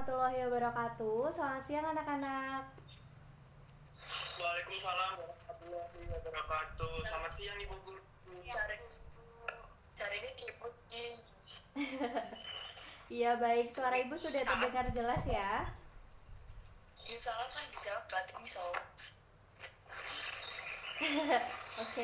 warahmatullahi wabarakatuh. Selamat siang anak-anak. Waalaikumsalam warahmatullahi wabarakatuh. Selamat siang Ibu Guru. Cari ini diikuti. Iya baik, suara ibu sudah terdengar jelas ya. Ya salah kan dijawab berarti bisa.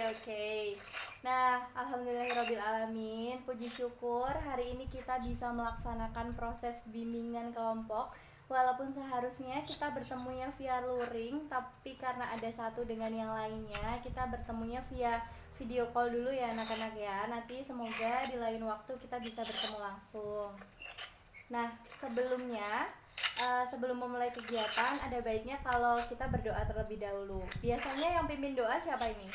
Oke. Nah, alhamdulillahirobbilalamin. Puji syukur hari ini kita bisa melaksanakan proses bimbingan kelompok. Walaupun seharusnya kita bertemunya via luring, tapi karena ada satu dengan yang lainnya, kita bertemunya via video call dulu ya anak-anak ya. Nanti semoga di lain waktu kita bisa bertemu langsung. Nah, sebelum memulai kegiatan, ada baiknya kalau kita berdoa terlebih dahulu. Biasanya yang pimpin doa siapa ini?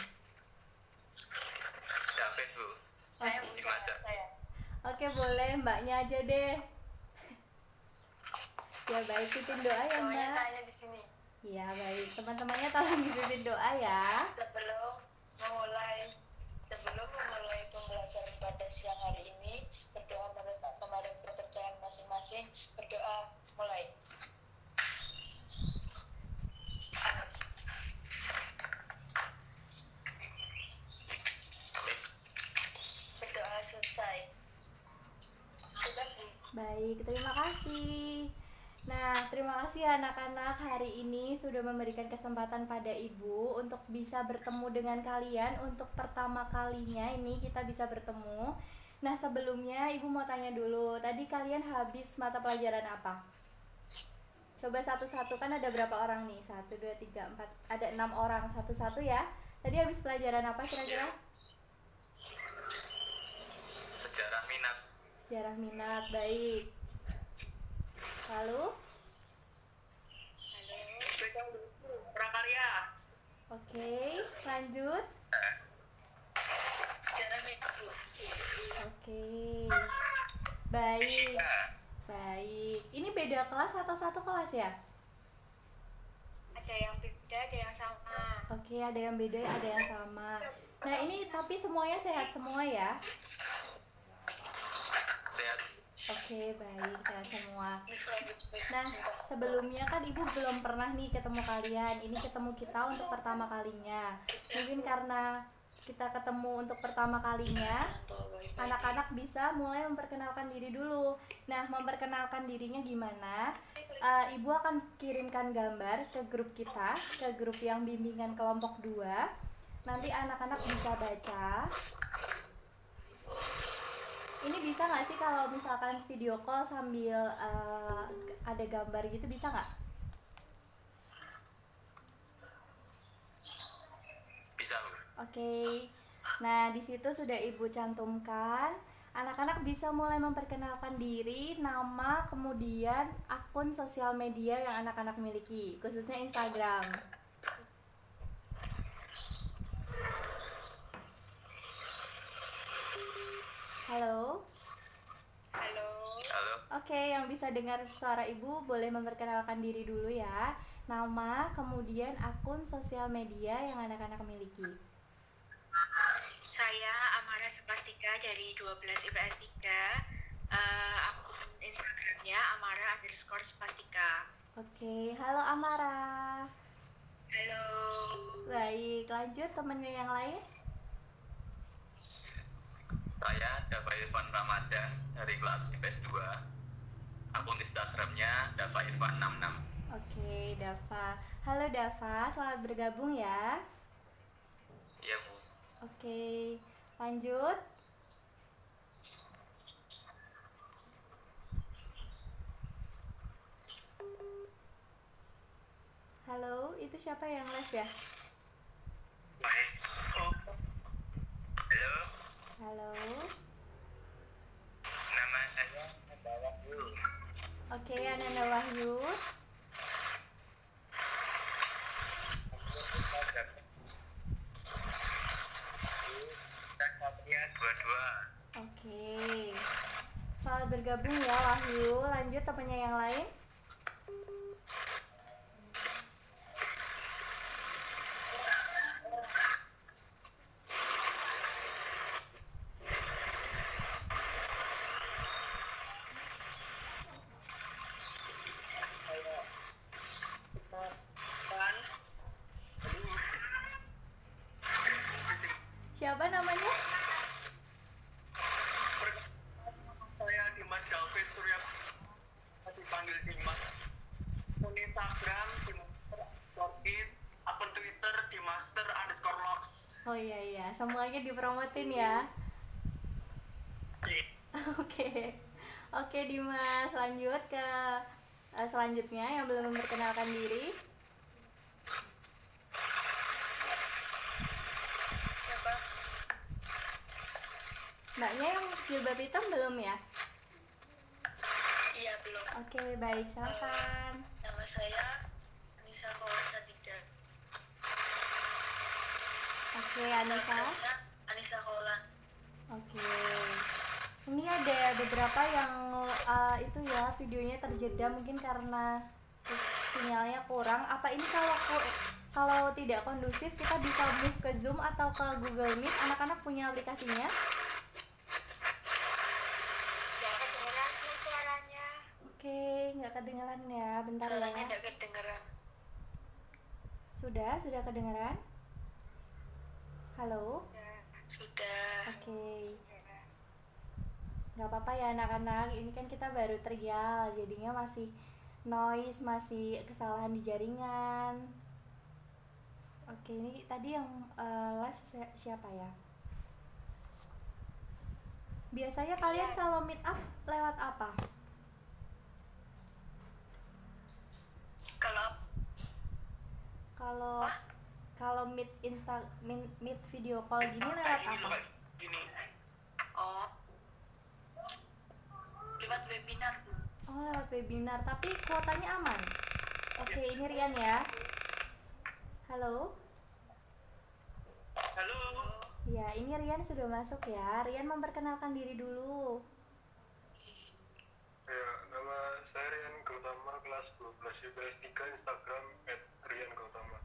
Siapa Bu? Saya saya. Oke, boleh mbaknya aja deh. Ya baik, pimpin doa ya Semuanya mbak. tanya di sini. Iya baik, teman-temannya tolong dipimpin doa ya. Sebelum memulai pembelajaran pada siang hari ini, berdoa kepada kepercayaan masing-masing. Berdoa mulai. Berdoa selesai. Sudah Bu. Baik, terima kasih. Nah, terima kasih anak-anak hari ini sudah memberikan kesempatan pada Ibu untuk bisa bertemu dengan kalian untuk pertama kalinya ini kita bisa bertemu. Nah, sebelumnya Ibu mau tanya dulu, tadi kalian habis mata pelajaran apa? Coba satu-satu, kan ada berapa orang nih? 1, 2, 3, 4, ada 6 orang, satu-satu ya. Tadi habis pelajaran apa kira-kira? Sejarah minat. Sejarah minat, baik. Lalu? Prakarya. Oke, lanjut. Sejarah minat Bu. Oke, baik. Baik, ini beda kelas atau satu kelas ya? Ada yang beda, ada yang sama. Oke, ada yang beda, ada yang sama. Nah, ini tapi semuanya sehat semua ya? Sehat. Oke, baik, sehat semua. Nah, sebelumnya kan Ibu belum pernah nih ketemu kalian. Ini ketemu kita untuk pertama kalinya. Mungkin karena kita ketemu untuk pertama kalinya, anak-anak bisa mulai memperkenalkan diri dulu. Nah, memperkenalkan dirinya gimana? Ibu akan kirimkan gambar ke grup kita, ke grup yang bimbingan kelompok 2. Nanti anak-anak bisa baca. Ini bisa nggak sih kalau misalkan video call sambil ada gambar gitu, bisa nggak? Bisa Bu. Oke. Nah, di situ sudah Ibu cantumkan. Anak-anak bisa mulai memperkenalkan diri, nama, kemudian akun sosial media yang anak-anak miliki, khususnya Instagram. Halo. Halo. Halo. Oke, yang bisa dengar suara Ibu boleh memperkenalkan diri dulu ya. Nama, kemudian akun sosial media yang anak-anak miliki. Saya Amara Spastika dari 12 IPS 3. Akun Instagramnya Amara_Spastika. Oke, halo Amara. Halo. Baik, lanjut temennya yang lain. Saya Dava Irfan Ramadan dari kelas IPS 2. Akun Instagramnya Dava Irfan 66. Oke, Dava. Halo Dava, selamat bergabung ya. Iya Bu. Oke, lanjut. Halo, itu siapa yang live ya? Halo. Halo. Nama saya Wahyu. Oke, Ananda Wahyu. Oke. Selamat bergabung ya Wahyu. Lanjut temannya yang lain. Instagram di @kids, akun Twitter di master_locks. Oh iya, semuanya dipromotin ya. Oke. Oke Dimas, lanjut ke selanjutnya yang belum memperkenalkan diri. Mbaknya yang jilbab hitam belum ya? Iya, belum. Oke, baik, silakan. Nama saya Anissa Kaulan Santika. Oke, Anissa. Anissa Kaulan. Oke. Ini ada beberapa yang itu ya videonya terjeda mungkin karena sinyalnya kurang. Apa ini kalau tidak kondusif kita bisa move ke Zoom atau ke Google Meet? Anak-anak punya aplikasinya? Nggak kedengeran Bu suaranya. Oke, nggak kedengeran ya. Bentar Suaranya ya. tidak kedengeran. Sudah kedengeran? Halo? Sudah. Oke. Nggak apa-apa ya anak-anak, ini kan kita baru trial, jadinya masih noise, masih kesalahan di jaringan. Oke, ini tadi yang live siapa ya? Biasanya kalian kalau meet up lewat apa? Kalau meet meet video call gini lewat apa? Gini. Oh. Lewat webinar. Oh, lewat webinar, tapi kuotanya aman. Oke, ini Rian ya. Halo. Halo. Ya, ini Rian sudah masuk ya. Rian memperkenalkan diri dulu. Ya, nama saya Rian Gautama, kelas 12 IPS 3, Instagram @riangautama.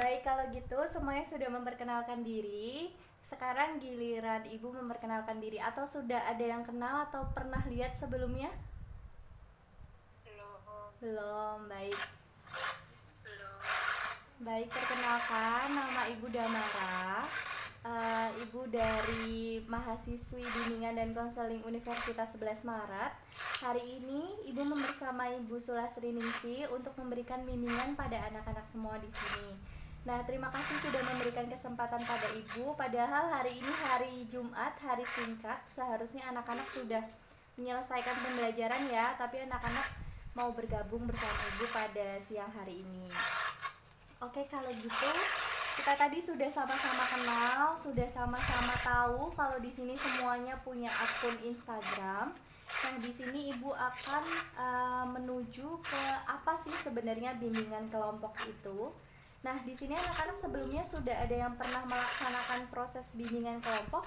Baik, kalau gitu semuanya sudah memperkenalkan diri. Sekarang giliran Ibu memperkenalkan diri. Atau sudah ada yang kenal atau pernah lihat sebelumnya? Belum, baik. Baik, perkenalkan, nama Ibu Damara. Ibu dari mahasiswi bimbingan dan konseling Universitas 11 Maret. Hari ini Ibu membersamai Ibu Sulastri Ningsih untuk memberikan bimbingan pada anak-anak semua di sini. Nah, terima kasih sudah memberikan kesempatan pada Ibu. Padahal hari ini hari Jumat, hari singkat, seharusnya anak-anak sudah menyelesaikan pembelajaran ya, tapi anak-anak mau bergabung bersama Ibu pada siang hari ini. Oke, kalau gitu kita tadi sudah sama-sama kenal, sudah sama-sama tahu kalau di sini semuanya punya akun Instagram. Nah, di sini Ibu akan menuju ke apa sih sebenarnya bimbingan kelompok itu. Nah, di sini anak-anak sebelumnya sudah ada yang pernah melaksanakan proses bimbingan kelompok?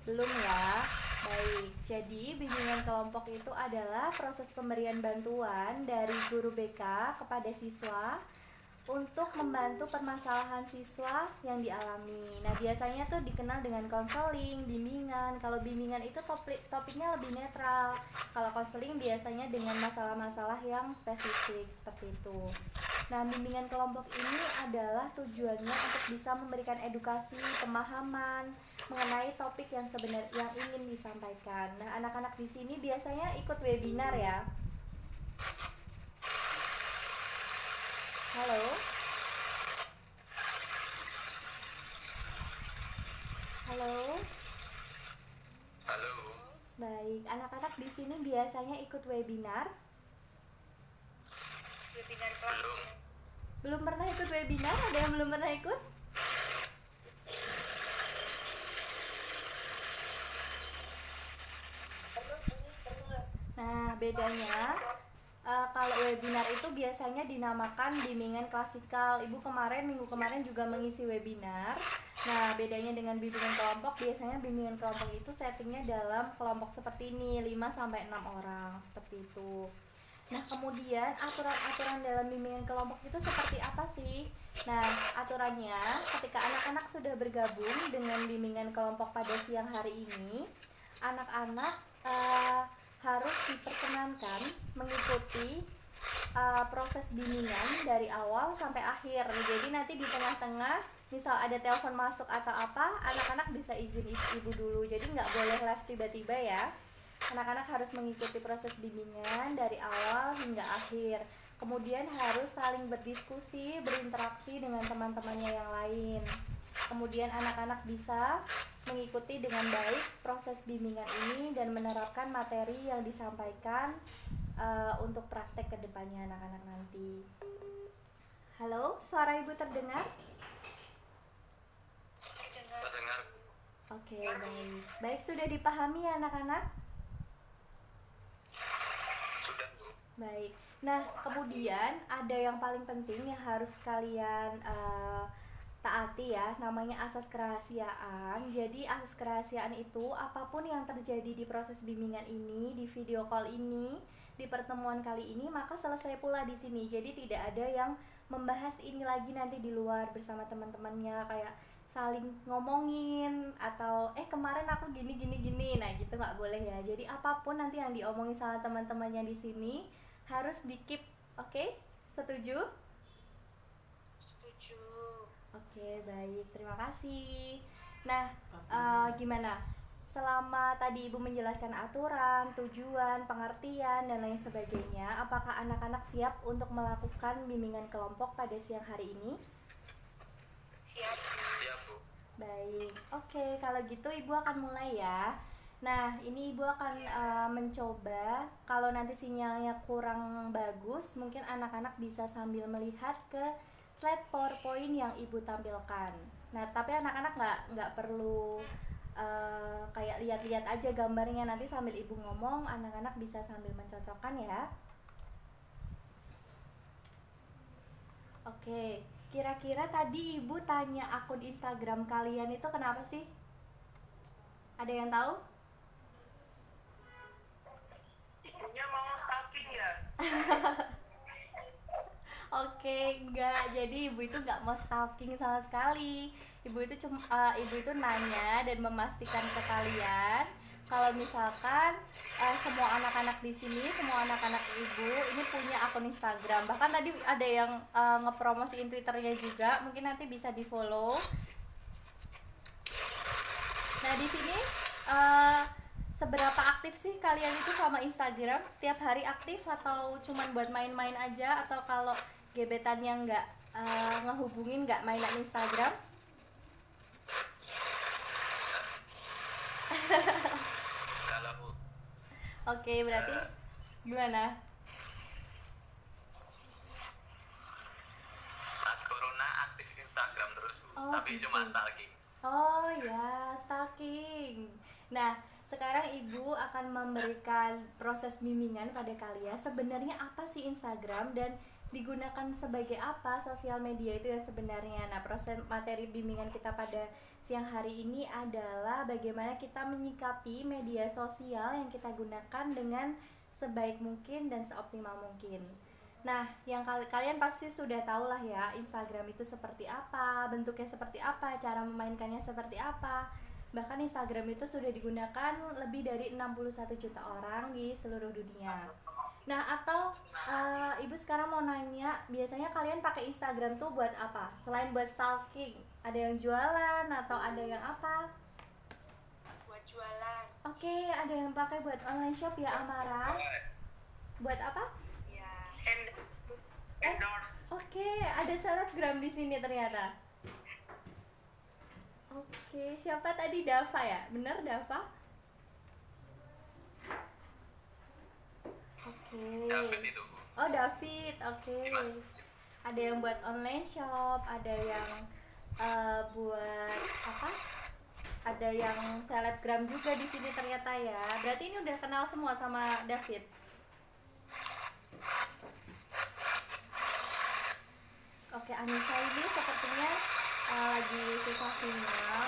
Belum ya? Baik, jadi bimbingan kelompok itu adalah proses pemberian bantuan dari guru BK kepada siswa untuk membantu permasalahan siswa yang dialami. Nah, biasanya tuh dikenal dengan konseling, bimbingan. Kalau bimbingan itu topiknya lebih netral. Kalau konseling biasanya dengan masalah-masalah yang spesifik seperti itu. Nah, bimbingan kelompok ini adalah tujuannya untuk bisa memberikan edukasi, pemahaman mengenai topik yang sebenarnya yang ingin disampaikan. Nah, anak-anak di sini biasanya ikut webinar ya. Halo. Halo. Halo. Baik, anak-anak di sini biasanya ikut webinar? Webinar kelas. Belum pernah ikut webinar? Ada yang belum pernah ikut? Nah, bedanya kalau webinar itu biasanya dinamakan bimbingan klasikal. Ibu minggu kemarin juga mengisi webinar. Nah, bedanya dengan bimbingan kelompok, biasanya bimbingan kelompok itu settingnya dalam kelompok seperti ini, 5-6 orang, seperti itu. Nah, kemudian aturan-aturan dalam bimbingan kelompok itu seperti apa sih? Nah, aturannya ketika anak-anak sudah bergabung dengan bimbingan kelompok pada siang hari ini, anak-anak harus diperkenankan mengikuti proses bimbingan dari awal sampai akhir. Jadi nanti di tengah-tengah misal ada telepon masuk atau apa, anak-anak bisa izin ibu dulu. Jadi nggak boleh live tiba-tiba ya. Anak-anak harus mengikuti proses bimbingan dari awal hingga akhir. Kemudian harus saling berdiskusi, berinteraksi dengan teman-temannya yang lain. Kemudian anak-anak bisa mengikuti dengan baik proses bimbingan ini dan menerapkan materi yang disampaikan untuk praktek ke depannya anak-anak nanti. Halo, suara Ibu terdengar? Terdengar. Oke, baik. Baik, sudah dipahami ya anak-anak? Sudah, Bu. Baik. Nah, kemudian ada yang paling penting yang harus kalian taati ya, namanya asas kerahasiaan. Jadi asas kerahasiaan itu apapun yang terjadi di proses bimbingan ini, di video call ini, di pertemuan kali ini, maka selesai pula di sini. Jadi tidak ada yang membahas ini lagi nanti di luar bersama teman-temannya, kayak saling ngomongin atau kemarin aku gini. Nah, gitu nggak boleh ya. Jadi apapun nanti yang diomongin sama teman-temannya di sini harus di-keep. Oke? Setuju? Setuju. Oke, baik. Terima kasih. Nah, gimana? Selama tadi Ibu menjelaskan aturan, tujuan, pengertian, dan lain sebagainya, apakah anak-anak siap untuk melakukan bimbingan kelompok pada siang hari ini? Siap. Siap, Bu. Baik. Oke, kalau gitu Ibu akan mulai ya. Nah, ini Ibu akan mencoba, kalau nanti sinyalnya kurang bagus, mungkin anak-anak bisa sambil melihat ke slide PowerPoint yang Ibu tampilkan. Nah, tapi anak-anak nggak perlu kayak lihat-lihat aja gambarnya, nanti sambil Ibu ngomong, anak-anak bisa sambil mencocokkan ya. Oke, kira-kira tadi Ibu tanya akun Instagram kalian itu kenapa sih? Ada yang tahu? Ibunya mau stalking ya? Oke, enggak. Jadi Ibu itu enggak mau stalking sama sekali. Ibu itu nanya dan memastikan ke kalian kalau misalkan semua anak-anak di sini, semua anak-anak Ibu ini punya akun Instagram. Bahkan tadi ada yang ngepromosiin Twitternya juga. Mungkin nanti bisa di-follow. Nah, di sini seberapa aktif sih kalian itu sama Instagram? Setiap hari aktif atau cuman buat main-main aja, atau kalau gebetannya nggak ngehubungin, nggak mainan Instagram? Kalau Oke, berarti gimana? saat corona aktif Instagram terus, Bu. Oh, Tapi gitu. cuma stalking. Oh ya, stalking. Nah, sekarang Ibu akan memberikan proses bimbingan pada kalian. Sebenarnya apa sih Instagram dan digunakan sebagai apa sosial media itu yang sebenarnya. Nah, proses materi bimbingan kita pada siang hari ini adalah bagaimana kita menyikapi media sosial yang kita gunakan dengan sebaik mungkin dan seoptimal mungkin. Nah, yang kalian pasti sudah tahu lah ya, Instagram itu seperti apa, bentuknya seperti apa, cara memainkannya seperti apa. Bahkan Instagram itu sudah digunakan lebih dari 61 juta orang di seluruh dunia. Nah, atau Ibu sekarang mau nanya, biasanya kalian pakai Instagram tuh buat apa? Selain buat stalking, ada yang jualan atau ada yang apa? Buat jualan. Oke, ada yang pakai buat online shop ya, Amara? Buat apa? Ya. Endorse. Oke, ada selebgram di sini ternyata. Oke, siapa tadi? Dava ya? Bener Dava? Oke. David itu, Bu. Oh, David. Oke. Ada yang buat online shop, ada yang buat apa? Ada yang selebgram juga di sini ternyata ya. Berarti ini udah kenal semua sama David. Oke, Anissa ini sepertinya lagi susah sinyal.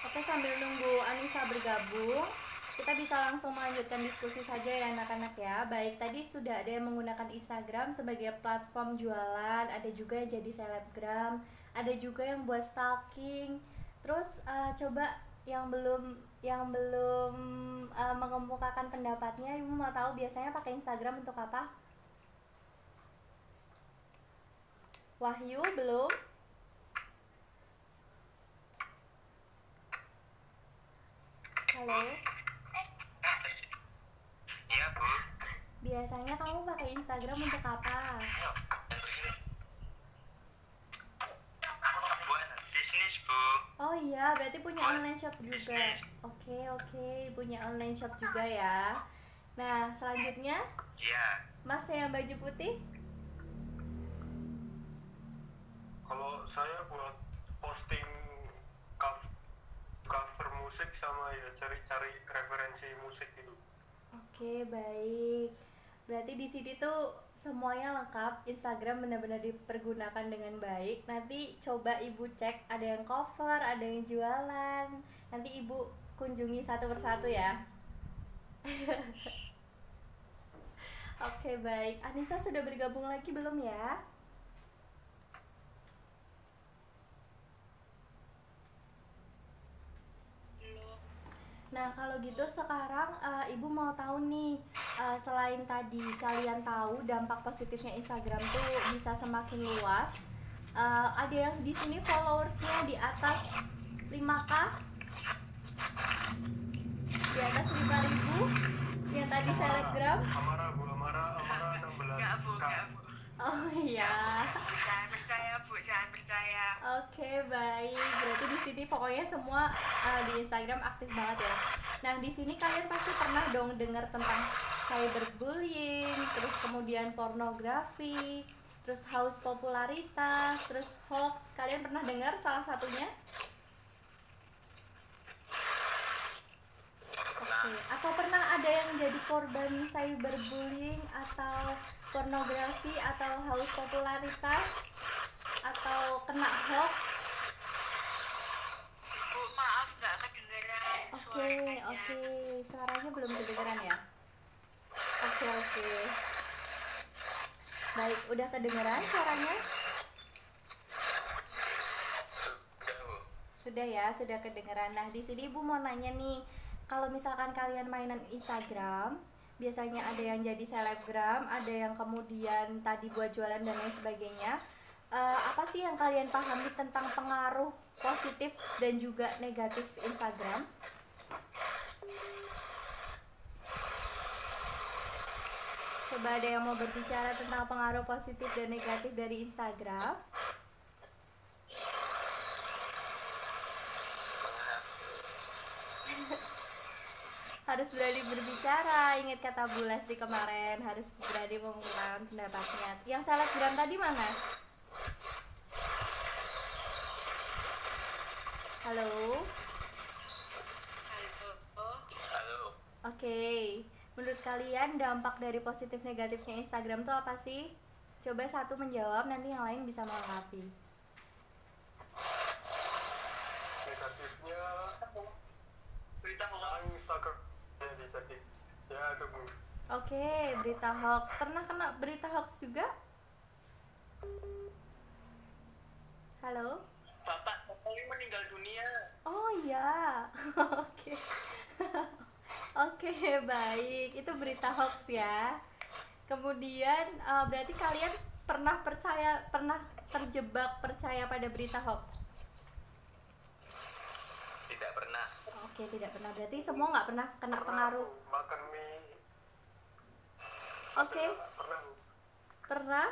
Oke, sambil nunggu Anissa bergabung, kita bisa langsung melanjutkan diskusi saja ya anak-anak ya. Baik, tadi sudah ada yang menggunakan Instagram sebagai platform jualan, ada juga yang jadi selebgram, ada juga yang buat stalking. Terus coba yang belum mengemukakan pendapatnya, Ibu mau tahu biasanya pakai Instagram untuk apa? Wahyu belum? Halo. Iya, Bu. Biasanya kamu pakai Instagram untuk apa? Buat bisnis, Bu. Oh iya, berarti punya online shop juga. Oke, punya online shop juga ya. Nah, selanjutnya, Iya. Mas yang baju putih? Kalau saya buat posting cover musik sama ya cari-cari referensi musik gitu. Oke, baik. Berarti di sini tuh semuanya lengkap. Instagram benar-benar dipergunakan dengan baik. Nanti coba Ibu cek, ada yang cover, ada yang jualan. Nanti Ibu kunjungi satu persatu ya. Oke, baik. Anissa sudah bergabung lagi belum ya? Nah, kalau gitu sekarang Ibu mau tahu nih, selain tadi kalian tahu dampak positifnya Instagram tuh bisa semakin luas, ada yang di sini followersnya di atas 5K, di atas 5.000, yang tadi selebgram. Amara 16. Enggak, Bu. Oh iya. Jangan percaya, Bu. Jangan percaya. Oke, baik. Berarti di sini pokoknya semua di Instagram aktif banget ya. Nah, di sini kalian pasti pernah dong dengar tentang cyberbullying, terus kemudian pornografi, terus haus popularitas, terus hoax. Kalian pernah dengar salah satunya? Oke. Atau pernah ada yang jadi korban cyberbullying atau pornografi atau haus popularitas atau kena hoax? Bu, maaf nggak kedengeran suaranya. Oke, suaranya belum kedengeran ya? Oke. Baik, udah kedengeran suaranya? Sudah ya, sudah kedengeran. Nah, di sini Ibu mau nanya nih, kalau misalkan kalian mainan Instagram, biasanya ada yang jadi selebgram, ada yang kemudian tadi buat jualan dan lain sebagainya. Apa sih yang kalian pahami tentang pengaruh positif dan juga negatif Instagram? Coba ada yang mau berbicara tentang pengaruh positif dan negatif dari Instagram? Harus berani berbicara, ingat kata Bu Lesti kemarin, harus berani mengungkapkan pendapatnya. Yang selebgram tadi mana? Halo? Halo. Oke, menurut kalian dampak dari positif negatifnya Instagram tuh apa sih? Coba satu menjawab, nanti yang lain bisa melengkapi. Negatifnya Berita hoax. Instagram jadi ya itu Bu. Oke, berita hoax. Pernah kena berita hoax juga? Halo? Bapak Jokowi meninggal dunia. Oh iya. Oke. Oke, baik. Itu berita hoax ya. Kemudian berarti kalian pernah terjebak percaya pada berita hoax? Tidak pernah. Oke, tidak pernah. Berarti semua nggak pernah kena pengaruh. Makan mie. Oke. Pernah Bu. Pernah?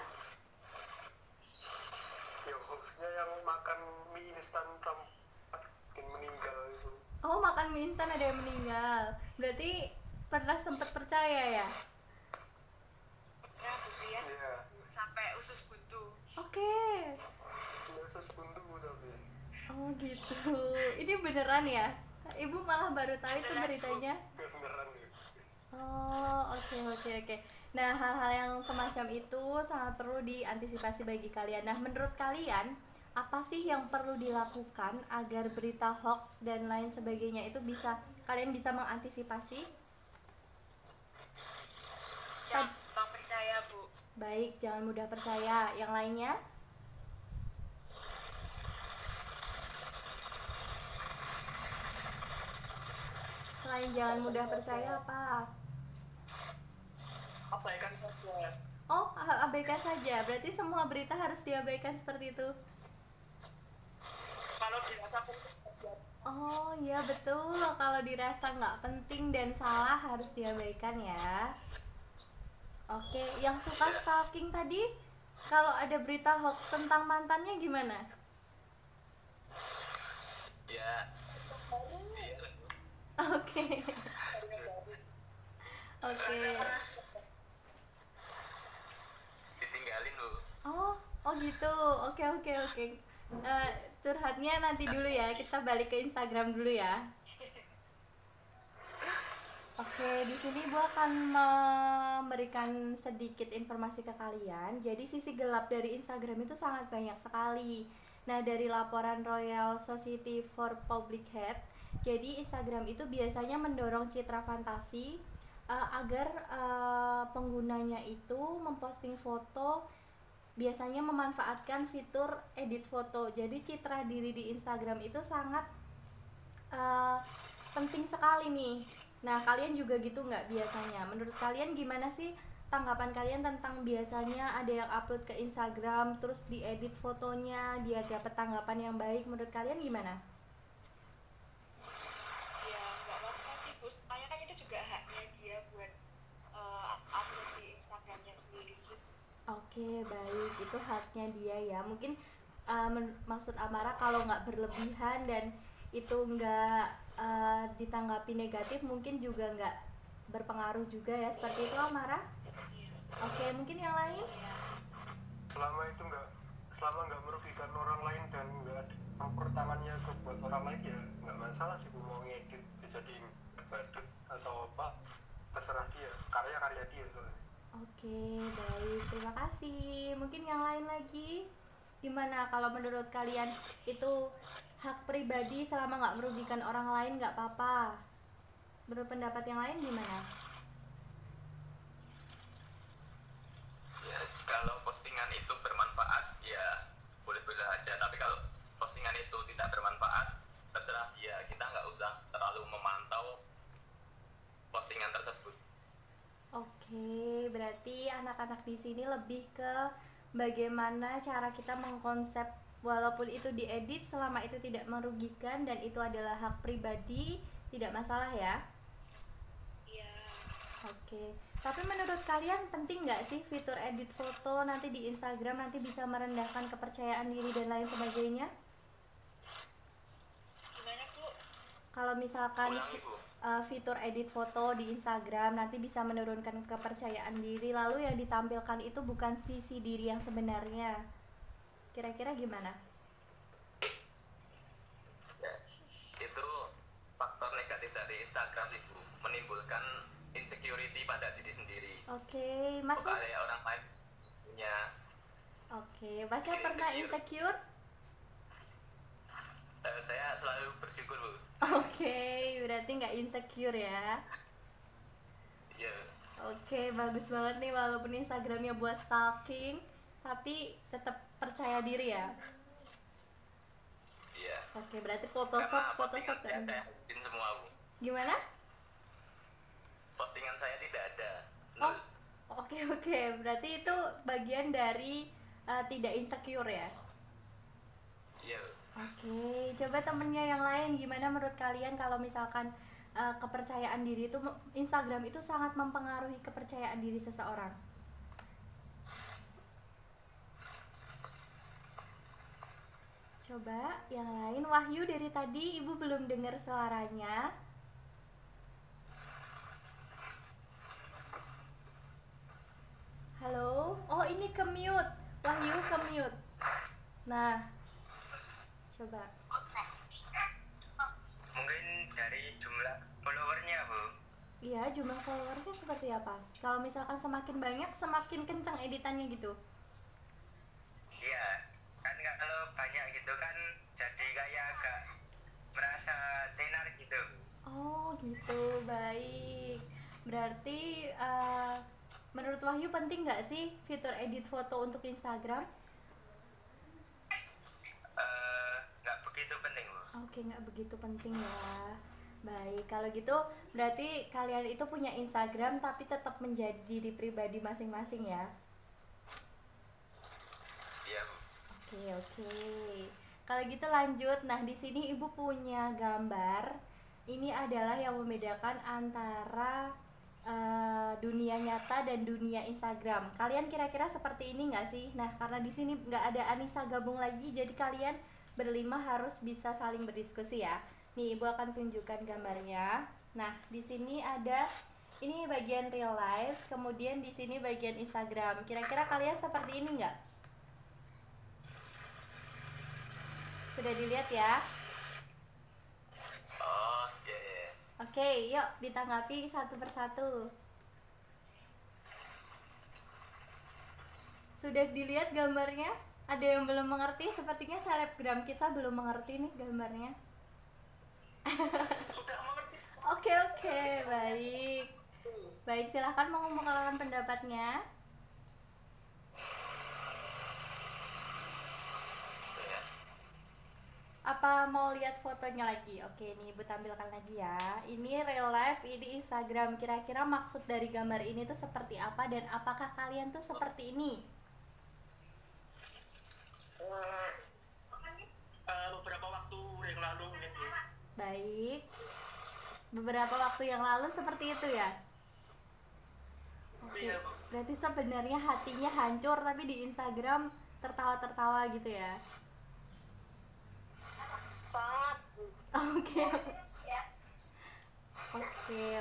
Ya hoaxnya yang makan mie instan sampai meninggal itu. Oh, makan mie instan ada yang meninggal. Berarti pernah sempat percaya ya? Ya, Bu ya. Iya. Sampai usus buntu. Oke. Biasa buntu tapi. Oh gitu. Ini beneran ya? Ibu malah baru tahu itu beritanya. Beneran ya. Oh, oke. Nah, hal-hal yang semacam itu sangat perlu diantisipasi bagi kalian. Nah, menurut kalian, apa sih yang perlu dilakukan agar berita hoax dan lain sebagainya itu kalian bisa mengantisipasi? Jangan percaya, Bu. Baik, jangan mudah percaya. Yang lainnya? Selain jangan mudah percaya apa? Abaikan saja. Oh, abaikan saja. Berarti semua berita harus diabaikan seperti itu. Kalau dirasa penting, Oh iya betul, kalau dirasa nggak penting dan salah harus diabaikan ya. Oke, yang suka stalking tadi, kalau ada berita hoax tentang mantannya gimana? Ya, Oke, oke. ditinggalin lu. Oh gitu, oke. Curhatnya nanti dulu ya, kita balik ke Instagram dulu ya. Oke, di sini Bu akan memberikan sedikit informasi ke kalian. Jadi sisi gelap dari Instagram itu sangat banyak sekali. Nah, dari laporan Royal Society for Public Health, jadi Instagram itu biasanya mendorong citra fantasi agar penggunanya itu memposting foto, biasanya memanfaatkan fitur edit foto. Jadi citra diri di Instagram itu sangat penting sekali nih. Nah, kalian juga gitu nggak biasanya? Menurut kalian gimana sih tanggapan kalian tentang biasanya ada yang upload ke Instagram terus diedit fotonya biar dapat tanggapan yang baik? Menurut kalian gimana? Ya nggak apa-apa sih Bu, soalnya kan itu juga haknya dia buat upload di Instagramnya sendiri gitu. Oke, baik. Itu haknya dia ya. Mungkin maksud Amara kalau nggak berlebihan dan itu nggak ditanggapi negatif, mungkin juga nggak berpengaruh juga ya. Seperti itu Amara. Oke, mungkin yang lain? selama nggak merugikan orang lain dan nggak ada campur tangannya ke buat orang lain, ya nggak masalah sih Bu mau ngedit dijadiin badut atau apa, terserah dia, karya dia soalnya. Oke, baik. Terima kasih. Mungkin yang lain lagi? Gimana kalau menurut kalian itu hak pribadi selama nggak merugikan orang lain nggak apa-apa? Menurut pendapat yang lain gimana? Ya, kalau postingan itu bermanfaat, ya boleh-boleh aja. Tapi kalau postingan itu tidak bermanfaat, terserah dia. Kita nggak usah terlalu memantau postingan tersebut. Oke, berarti anak-anak di sini lebih ke bagaimana cara kita mengkonsep, walaupun itu diedit selama itu tidak merugikan dan itu adalah hak pribadi, tidak masalah ya. Iya. Oke, tapi menurut kalian penting nggak sih fitur edit foto nanti di Instagram nanti bisa merendahkan kepercayaan diri dan lain sebagainya? Gimana Bu? Kalau misalkan Ulangi, Bu. fitur edit foto di Instagram nanti bisa menurunkan kepercayaan diri, lalu yang ditampilkan itu bukan sisi diri yang sebenarnya. Kira-kira gimana? Ya, itu faktor negatif dari Instagram sih, Bu. Menimbulkan insecurity pada diri sendiri. Oke, Masnya. Kayak orang lain punya. Oke, Masnya pernah insecure? Saya selalu bersyukur, Bu. Oke, berarti nggak insecure ya. Iya. Oke, bagus banget nih walaupun Instagramnya buat stalking, tapi tetap percaya diri ya. Iya. Oke, berarti Karena Photoshop postingan kan? saya hapuskan semua, Bu. Gimana? Postingan saya tidak ada. Oh, Nol. oke, berarti itu bagian dari tidak insecure ya. Iya. Oke, coba temennya yang lain gimana menurut kalian kalau misalkan kepercayaan diri itu, Instagram itu sangat mempengaruhi kepercayaan diri seseorang. Coba yang lain. Wahyu, dari tadi ibu belum dengar suaranya. Halo? Oh, ini ke mute. Wahyu ke mute. Nah, coba. Mungkin dari jumlah followernya Bu. Iya, jumlah followersnya seperti apa? Kalau misalkan semakin banyak, semakin kencang editannya gitu. Iya, kan kalau banyak gitu kan jadi kayak agak merasa tenar gitu. Oh gitu, baik. Berarti menurut Wahyu penting nggak sih fitur edit foto untuk Instagram? Nggak begitu penting Bu. Oke, nggak begitu penting ya. Baik, kalau gitu berarti kalian itu punya Instagram tapi tetap menjadi diri pribadi masing-masing ya. Oke. Kalau gitu lanjut. Nah, di sini Ibu punya gambar. Ini adalah yang membedakan antara dunia nyata dan dunia Instagram. Kalian kira-kira seperti ini nggak sih? Nah, karena di sini nggak ada Anissa gabung lagi, jadi kalian berlima harus bisa saling berdiskusi ya. Nih, Ibu akan tunjukkan gambarnya. Nah, di sini ada ini bagian real life, kemudian di sini bagian Instagram. Kira-kira kalian seperti ini nggak? Sudah dilihat ya? Oh, iya, iya. Oke, yuk ditanggapi satu persatu. Sudah dilihat gambarnya? Ada yang belum mengerti? Sepertinya selebgram kita belum mengerti nih gambarnya. Sudah mengerti. Oke, baik. Baik, silahkan mengemukakan pendapatnya. Saya. Apa mau lihat fotonya lagi? Oke, nih Ibu tampilkan lagi ya. Ini real life, ini Instagram. Kira-kira maksud dari gambar ini tuh seperti apa dan apakah kalian tuh seperti ini? Beberapa waktu yang lalu gitu. Baik. Beberapa waktu yang lalu seperti itu ya? Oke. Iya, Bu. Berarti sebenarnya hatinya hancur tapi di Instagram tertawa-tertawa gitu ya? Sangat. Oke.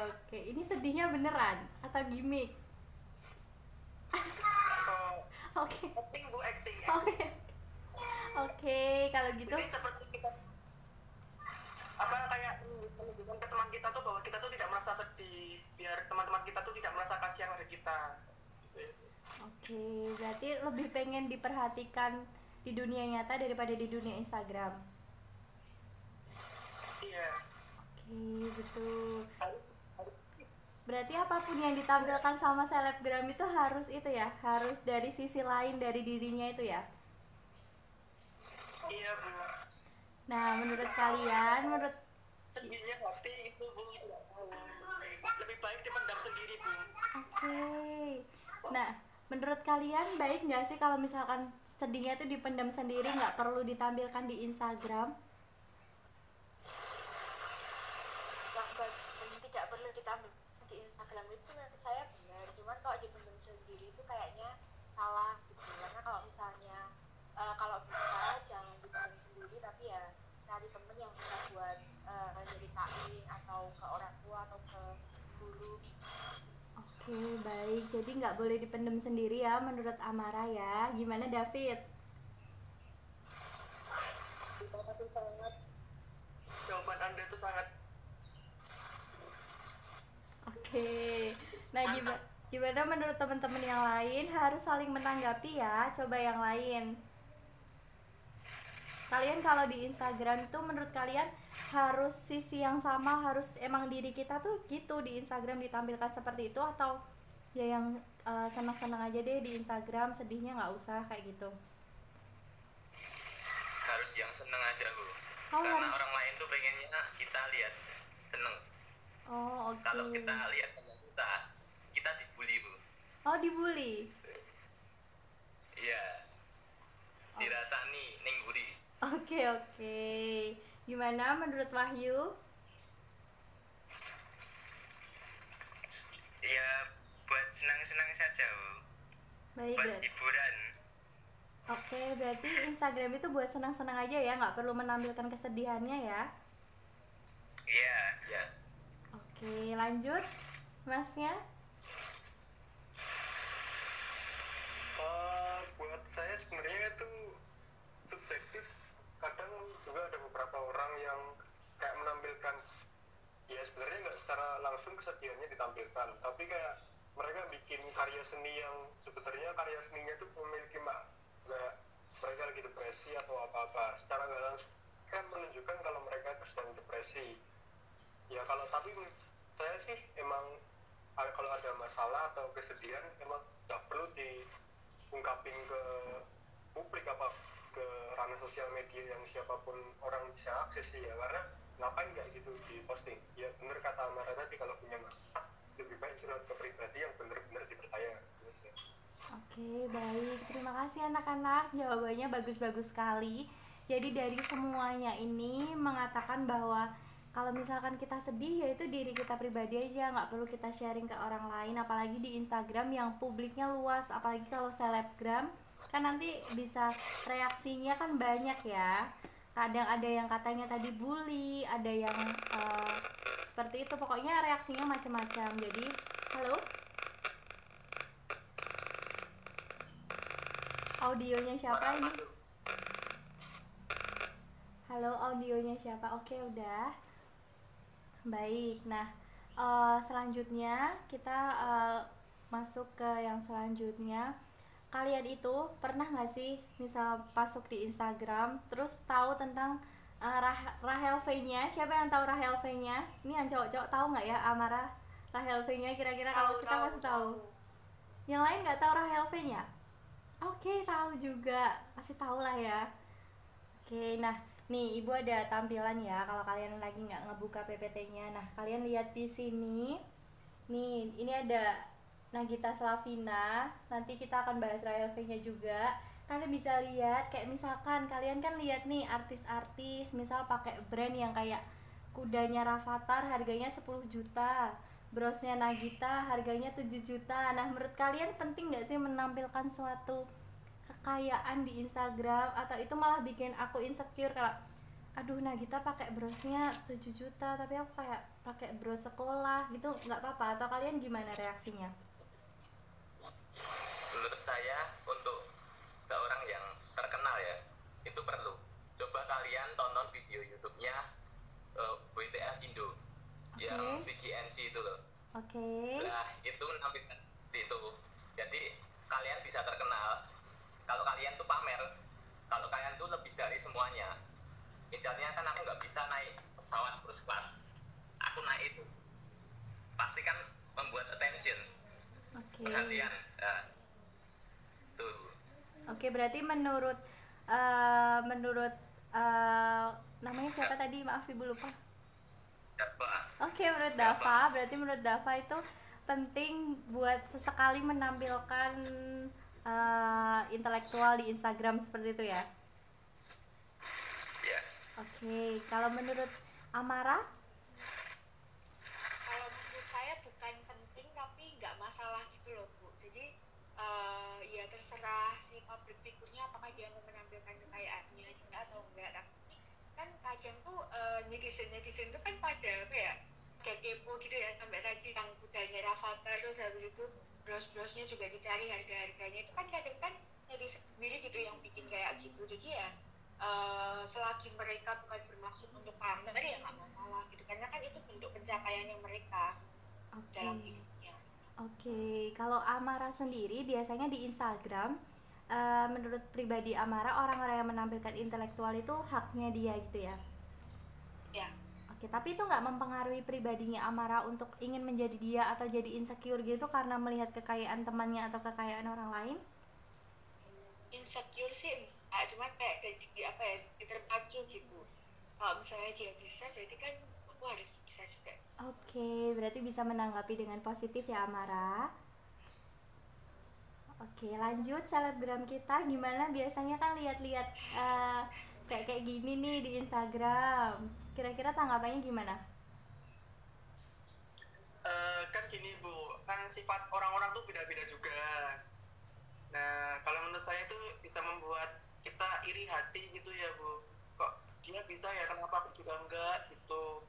Oke. Ini sedihnya beneran atau gimmick? Oke. Acting, Bu, acting. Oke, kalau gitu. Jadi seperti kita kayak menunjukkan ke teman kita tuh bahwa kita tuh tidak merasa sedih, biar teman-teman kita tuh tidak merasa kasihan pada kita. Gitu ya. Oke, berarti lebih pengen diperhatikan di dunia nyata daripada di dunia Instagram. Iya. Oke, betul. Berarti apapun yang ditampilkan sama selebgram itu harus itu ya, harus dari sisi lain dari dirinya itu ya. Iya, Bu. Nah, menurut kalian, Sedihnya hati itu, Bu, lebih baik dipendam sendiri, Bu. Oke. Nah, menurut kalian baik nggak sih kalau misalkan sedihnya itu dipendam sendiri, nggak perlu ditampilkan di Instagram? Yang bagian tidak perlu ditampil di Instagram itu menurut saya benar, cuman kalau dipendam sendiri itu kayaknya salah gitu. Karena kalau misalnya kalau bisa jangan dipendam sendiri, tapi ya cari temen yang bisa buat nyeritain atau ke orang tua atau ke guru. Oke, baik. Jadi nggak boleh dipendam sendiri ya menurut Amara ya. Gimana David? Jawaban Anda itu sangat Oke. Nah, gimana menurut teman-teman yang lain? Harus saling menanggapi ya. Coba yang lain. Kalian kalau di Instagram itu menurut kalian harus sisi yang sama, harus emang diri kita tuh gitu di Instagram ditampilkan seperti itu, atau ya yang senang-senang aja deh di Instagram, sedihnya nggak usah kayak gitu? Harus yang seneng aja, Bu. Oh, Karena orang lain tuh pengennya kita lihat seneng. Oh, oke. Kalau kita lihat seneng kita dibully, Bu. Oh, dibully. Iya. Dirasani ning buri. Oke. Gimana menurut Wahyu? Ya buat senang-senang saja, Bu. Baik, Buat berarti. hiburan. Oke, berarti Instagram itu buat senang-senang aja ya, nggak perlu menampilkan kesedihannya ya. Iya. Ya. Oke, lanjut, Masnya. buat saya sebenarnya itu subjektif. Kadang juga ada beberapa orang yang kayak menampilkan, ya sebenarnya nggak secara langsung kesedihannya ditampilkan, tapi kayak mereka bikin karya seni yang sebenarnya karya seninya itu memiliki kayak mereka lagi depresi atau apa-apa, secara nggak langsung kan menunjukkan kalau mereka itu sedang depresi. Ya kalau tapi saya sih emang kalau ada masalah atau kesedihan emang nggak perlu diungkapin ke publik apa ke ranah sosial media yang siapapun orang bisa akses ya, karena ngapain nggak gitu di posting. Ya bener kata Amara tadi, kalau punya masalah lebih baik curhat ke pribadi yang bener-bener dipercaya. Oke, Oke, baik. Terima kasih anak-anak. Jawabannya bagus-bagus sekali. Jadi dari semuanya ini mengatakan bahwa kalau misalkan kita sedih ya itu diri kita pribadi aja, nggak perlu kita sharing ke orang lain, apalagi di Instagram yang publiknya luas, apalagi kalau selebgram kan nanti bisa reaksinya kan banyak ya. Kadang ada yang katanya tadi bully, ada yang seperti itu, pokoknya reaksinya macam-macam. Jadi halo, audionya siapa ini? Halo, audionya siapa? Oke, udah. Baik, nah selanjutnya kita masuk ke yang selanjutnya. Kalian itu pernah nggak sih misal masuk di Instagram terus tahu tentang Rahel V-nya? Siapa yang tahu Rahel V-nya? Ini yang cowok-cowok tahu nggak ya Amara? Rahel V-nya kira-kira kalau kita masih tahu. Yang lain nggak tahu Rahel V-nya? Oke, tahu juga, pasti tahu lah ya. Oke, nah nih ibu ada tampilan ya kalau kalian lagi nggak ngebuka PPT-nya. Nah kalian lihat di sini, nih ini ada Nagita Slavina. Nanti kita akan bahas Rahel V-nya juga. Kalian bisa lihat kayak misalkan kalian kan lihat nih artis-artis, misal pakai brand yang kayak kudanya Rafathar harganya 10 juta, brosnya Nagita harganya 7 juta. Nah menurut kalian penting nggak sih menampilkan suatu kekayaan di Instagram, atau itu malah bikin aku insecure kalau aduh Nagita pakai brosnya 7 juta tapi aku kayak pakai bros sekolah gitu, nggak apa-apa? Atau kalian gimana reaksinya? Menurut saya untuk orang yang terkenal ya itu perlu coba kalian tonton video YouTube-nya WTF Indo yang VGNC itu loh. Nah itu nampilkan itu, jadi kalian bisa terkenal kalau kalian tuh pamer, kalau kalian tuh lebih dari semuanya. Misalnya kan aku nggak bisa naik pesawat first class, aku naik itu pasti kan membuat attention, perhatian. Tuh. Oke, berarti menurut namanya siapa tadi? Maaf ibu lupa. Oke, menurut Dava, berarti menurut Dava itu penting buat sesekali menampilkan intelektual di Instagram seperti itu ya? Iya. Oke, kalau menurut Amara? Kalau menurut saya bukan penting tapi nggak masalah gitu loh Bu. Jadi ya terserah si public figure-nya apakah dia mau menampilkan kekayaannya atau enggak. Tapi kan kadang tuh netizen tuh kan pada apa ya, kayak kepo gitu ya, sampai tadi yang budaya Rafathar terus habis itu bros-brosnya juga dicari harga-harganya. Itu kan kadang kan netizen sendiri gitu yang bikin kayak gitu. Jadi ya selagi mereka bukan bermaksud untuk pamer ya nggak masalah gitu, karena kan itu bentuk pencapaiannya mereka dalam hidupnya. Oke, kalau Amara sendiri biasanya di Instagram, menurut pribadi Amara, orang-orang yang menampilkan intelektual itu haknya dia gitu ya? Ya. Oke, tapi itu nggak mempengaruhi pribadinya Amara untuk ingin menjadi dia atau jadi insecure gitu karena melihat kekayaan temannya atau kekayaan orang lain? Insecure sih, cuma kayak jadi apa ya, terpacu gitu. Kalau misalnya dia bisa, berarti kan aku harus bisa juga. Oke, berarti bisa menanggapi dengan positif ya Amara. Oke, lanjut selebgram kita gimana? Biasanya kan lihat-lihat kayak gini nih di Instagram. Kira-kira tanggapannya gimana? Kan gini Bu, kan sifat orang-orang tuh beda-beda juga. Nah, kalau menurut saya itu bisa membuat kita iri hati gitu ya Bu. Kok dia bisa ya, kenapa aku juga enggak gitu.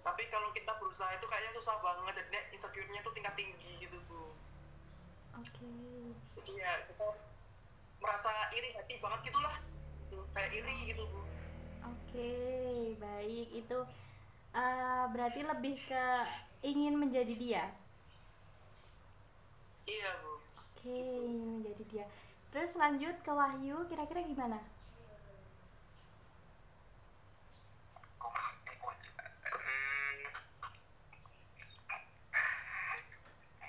Tapi kalau kita berusaha itu kayaknya susah banget, jadi insecure-nya tuh tingkat tinggi gitu Bu. Oke. Jadi ya kita merasa iri hati banget gitulah, kayak iri gitu Bu. Oke, baik, itu berarti lebih ke ingin menjadi dia. Iya Bu. Oke, ingin menjadi dia. Terus lanjut ke Wahyu, kira-kira gimana?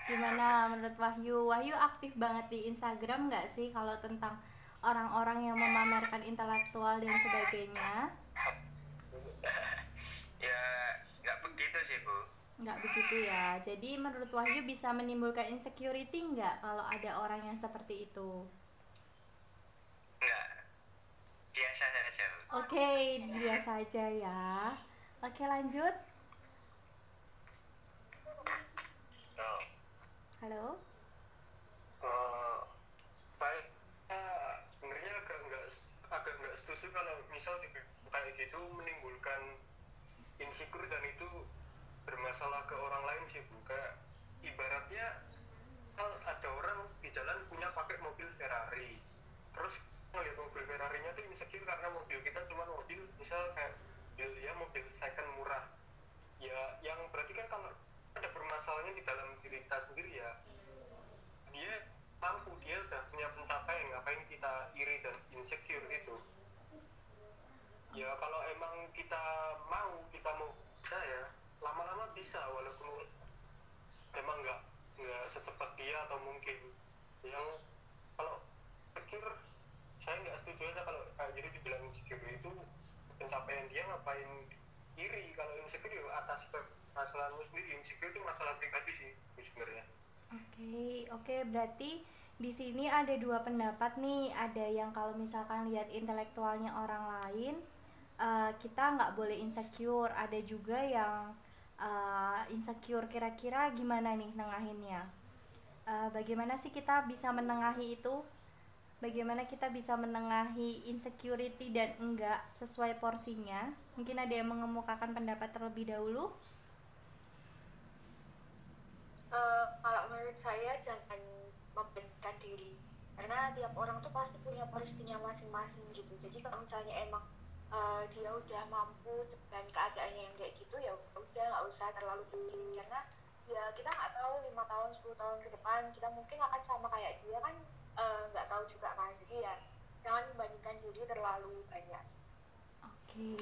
Gimana menurut Wahyu? Wahyu aktif banget di Instagram nggak sih kalau tentang orang-orang yang memamerkan intelektual dan sebagainya? Ya nggak begitu sih Bu, Nggak begitu ya. Jadi menurut Wahyu bisa menimbulkan insecurity nggak kalau ada orang yang seperti itu? Enggak, biasa saja. Oke, biasa aja ya. Oke, lanjut. Oh. Halo. Baik, sebenarnya agak nggak setuju kalau misal kayak gitu menimbulkan insecure dan itu bermasalah ke orang lain sih Bu. Kayak ibaratnya ada orang di jalan punya pakai mobil Ferrari, terus ngeliat mobil Ferrarinya tuh insecure karena mobil kita cuma mobil misal kayak mobil second murah ya, yang berarti kan kalau ada permasalahannya di dalam diri kita sendiri ya, dia mampu, dia udah punya pencapaian, ngapain kita iri dan insecure itu ya. Kalau emang kita mau bisa ya, lama-lama bisa, walaupun emang nggak secepat dia atau mungkin yang kalau pikir saya nggak setuju aja kalau kayak jadi dibilang insecure itu pencapaian dia, ngapain iri. Kalau insecure ya atas masalahmu sendiri, insecure itu masalah pribadi sih sebenarnya. Oke, berarti di sini ada dua pendapat nih. Ada yang kalau misalkan lihat intelektualnya orang lain, kita nggak boleh insecure. Ada juga yang insecure. Kira-kira gimana nih nengahinnya? Bagaimana sih kita bisa menengahi itu? Bagaimana kita bisa menengahi insecurity dan enggak sesuai porsinya? Mungkin ada yang mengemukakan pendapat terlebih dahulu. Kalau menurut saya jangan membandingkan diri, karena tiap orang tuh pasti punya porsinya masing-masing gitu. Jadi kalau misalnya emang dia udah mampu dan keadaannya yang kayak gitu, ya udah nggak usah terlalu peduli, karena ya kita nggak tahu 5 tahun 10 tahun ke depan kita mungkin akan sama kayak dia kan, nggak tahu juga kan. Jadi ya jangan membandingkan diri terlalu banyak. Oke,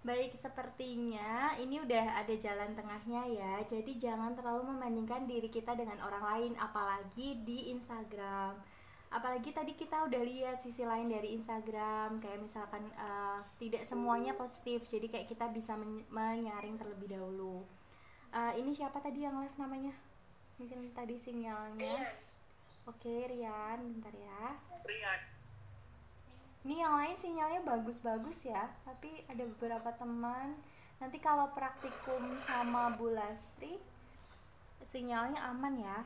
baik, sepertinya ini udah ada jalan tengahnya ya. Jadi jangan terlalu membandingkan diri kita dengan orang lain, apalagi di Instagram. Apalagi tadi kita udah lihat sisi lain dari Instagram, kayak misalkan tidak semuanya positif. Jadi kayak kita bisa menyaring terlebih dahulu. Ini siapa tadi yang live namanya? Mungkin tadi sinyalnya. Oke, Rian, bentar ya. Rian. Ini yang lain sinyalnya bagus-bagus ya, tapi ada beberapa teman. Nanti kalau praktikum sama Bu Lastri, sinyalnya aman ya.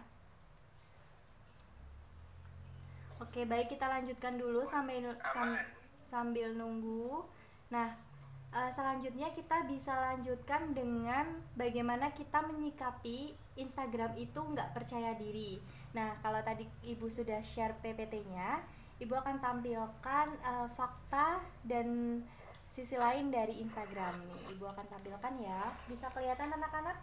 Oke, baik, kita lanjutkan dulu sambil nunggu. Nah, selanjutnya kita bisa lanjutkan dengan bagaimana kita menyikapi Instagram itu nggak percaya diri. Nah, kalau tadi Ibu sudah share PPT-nya, Ibu akan tampilkan fakta dan sisi lain dari Instagram nih. Ibu akan tampilkan ya. Bisa kelihatan anak-anak?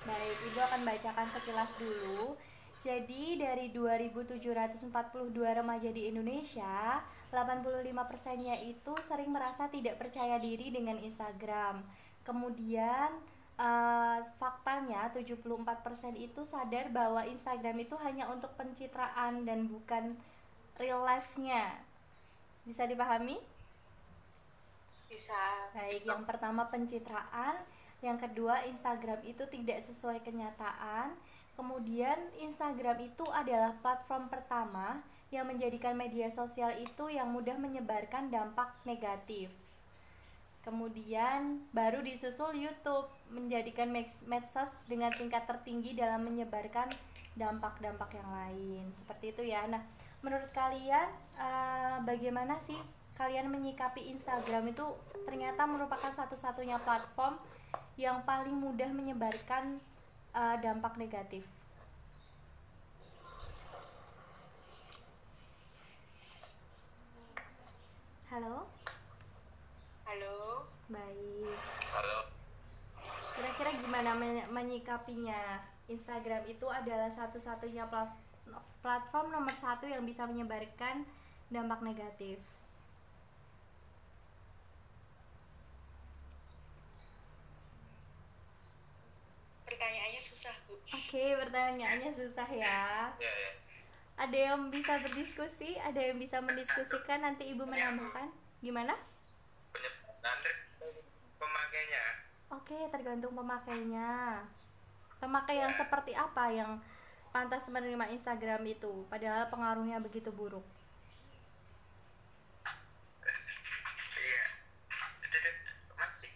Baik, Ibu akan bacakan sekilas dulu. Jadi dari 2.742 remaja di Indonesia, 85%-nya itu sering merasa tidak percaya diri dengan Instagram. Kemudian faktanya 74% itu sadar bahwa Instagram itu hanya untuk pencitraan dan bukan real life-nya. Bisa dipahami? Bisa. Baik, yang pertama pencitraan, yang kedua Instagram itu tidak sesuai kenyataan. Kemudian Instagram itu adalah platform pertama yang menjadikan media sosial itu yang mudah menyebarkan dampak negatif. Kemudian baru disusul YouTube, menjadikan medsos dengan tingkat tertinggi dalam menyebarkan dampak-dampak yang lain. Seperti itu ya. Nah, menurut kalian bagaimana sih kalian menyikapi Instagram itu ternyata merupakan satu-satunya platform yang paling mudah menyebarkan dampak negatif? Halo? Halo. Baik. Halo. Kira-kira gimana menyikapinya? Instagram itu adalah satu-satunya platform nomor 1 yang bisa menyebarkan dampak negatif. Pertanyaannya susah, Bu. Oke, pertanyaannya susah ya. Ya. Ada yang bisa berdiskusi, ada yang bisa mendiskusikan, nanti Ibu menambahkan. Gimana? Oke, tergantung pemakainya. Pemakai yang seperti apa yang pantas menerima Instagram itu, padahal pengaruhnya begitu buruk. Iya. Dedek, mati.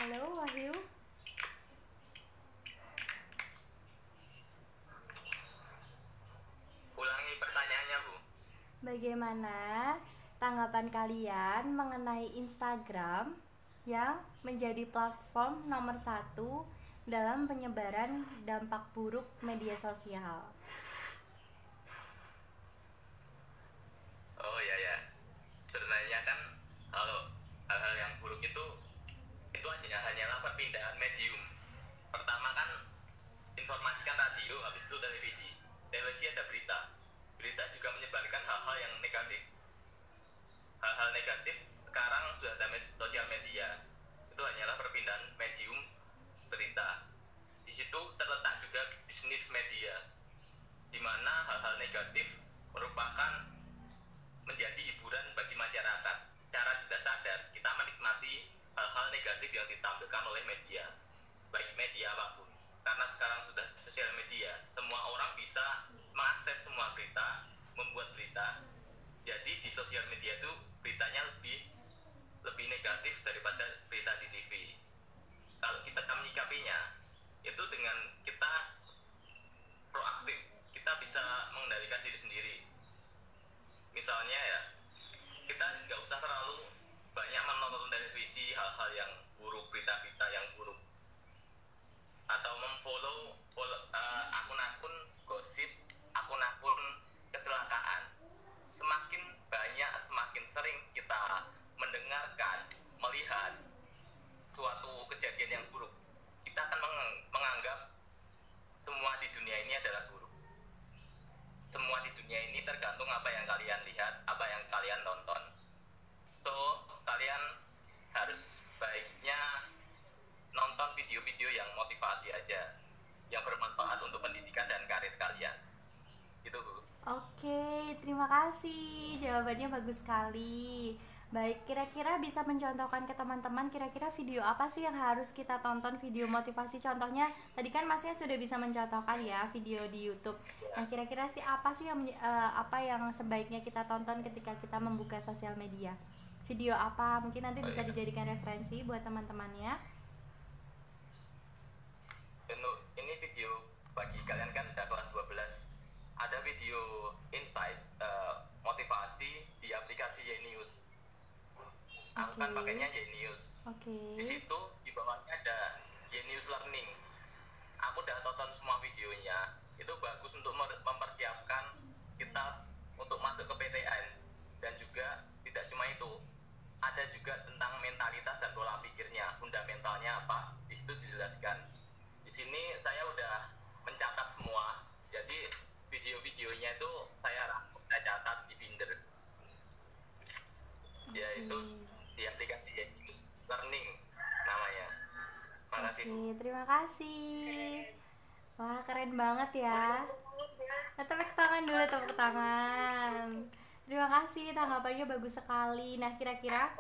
Halo Wahyu. Ulangi pertanyaannya, Bu. Bagaimana tanggapan kalian mengenai Instagram yang menjadi platform nomor 1 dalam penyebaran dampak buruk media sosial? Oh ya ya. Sebenarnya kan kalau hal-hal yang buruk itu hanyalah perpindahan medium. Pertama kan informasi kan radio, habis itu televisi. Televisi ada berita. Berita juga menyebarkan hal-hal yang negatif. Hal-hal negatif sekarang sudah ada sosial media. Itu hanyalah perpindahan medium berita. Di situ terletak juga bisnis media, di mana hal-hal negatif merupakan menjadi hiburan bagi masyarakat. Secara tidak sadar kita menikmati hal-hal negatif yang ditampilkan oleh media, baik media apapun. Karena sekarang sudah sosial media, semua orang bisa mengakses semua berita, membuat berita. Jadi di sosial media itu beritanya lebih negatif daripada berita di TV. Kalau kita menyikapinya itu dengan kita proaktif, kita bisa mengendalikan diri sendiri. Misalnya ya, kita nggak usah terlalu banyak menonton televisi hal-hal yang buruk, berita-berita yang buruk, atau memfollow akun-akun gosip, akun-akun kecelakaan. Semakin banyak, semakin sering kita mendengarkan, melihat suatu kejadian yang buruk, kita akan menganggap semua di dunia ini adalah buruk. Semua di dunia ini tergantung apa yang kalian lihat, apa yang kalian tonton. So, kalian harus baiknya nonton video-video yang motivasi aja, yang bermanfaat untuk pendidikan dan karir kalian. Gitu, Bu. Oke, terima kasih. Jawabannya bagus sekali. Baik, kira-kira bisa mencontohkan ke teman-teman kira-kira video apa sih yang harus kita tonton, video motivasi. Contohnya tadi kan Masnya sudah bisa mencontohkan ya video di YouTube. Nah, kira-kira sih apa sih yang sebaiknya kita tonton ketika kita membuka sosial media? Video apa? Mungkin nanti bisa dijadikan referensi buat teman-temannya. Ini video bagi kalian kan udah kelas 12. Ada video insight motivasi di aplikasi Ynews. Aku kan pakainya Ynews. Di situ di bawahnya ada Ynews Learning. Aku udah tonton semua videonya. Itu bagus untuk mempersiapkan kita untuk masuk ke PTN. Dan juga tidak cuma itu, ada juga tentang mentalitas dan pola pikirnya, fundamentalnya apa. Di situ dijelaskan. Di sini saya udah mencatat semua. Jadi video-videonya itu saya catat di Binder. Ya itu di aplikasi Ynews Learning namanya. Makasih. Oke, terima kasih. Wah, keren banget ya. Tepuk tangan dulu, tepuk tangan. Terima kasih, tanggapannya bagus sekali. Nah, kira-kira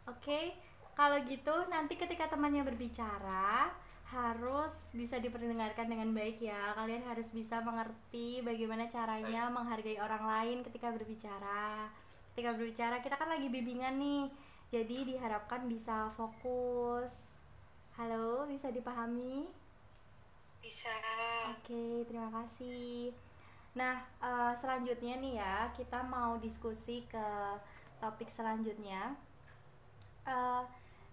oke, kalau gitu nanti ketika temannya berbicara harus bisa diperdengarkan dengan baik ya. Kalian harus bisa mengerti bagaimana caranya menghargai orang lain ketika berbicara. Ketika berbicara kita kan lagi bimbingan nih, jadi diharapkan bisa fokus. Halo, bisa dipahami? Bisa. Oke, terima kasih. Nah, selanjutnya nih ya, kita mau diskusi ke topik selanjutnya.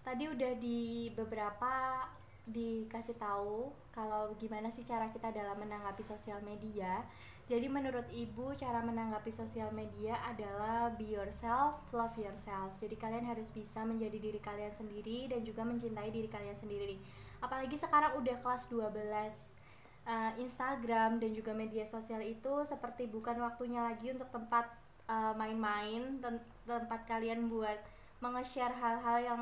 Tadi udah di beberapa dikasih tahu kalau gimana sih cara kita dalam menanggapi sosial media. Jadi menurut Ibu cara menanggapi sosial media adalah be yourself, love yourself. Jadi kalian harus bisa menjadi diri kalian sendiri dan juga mencintai diri kalian sendiri. Apalagi sekarang udah kelas 12. Instagram dan juga media sosial itu seperti bukan waktunya lagi untuk tempat main-main, tempat kalian buat menge-share hal-hal yang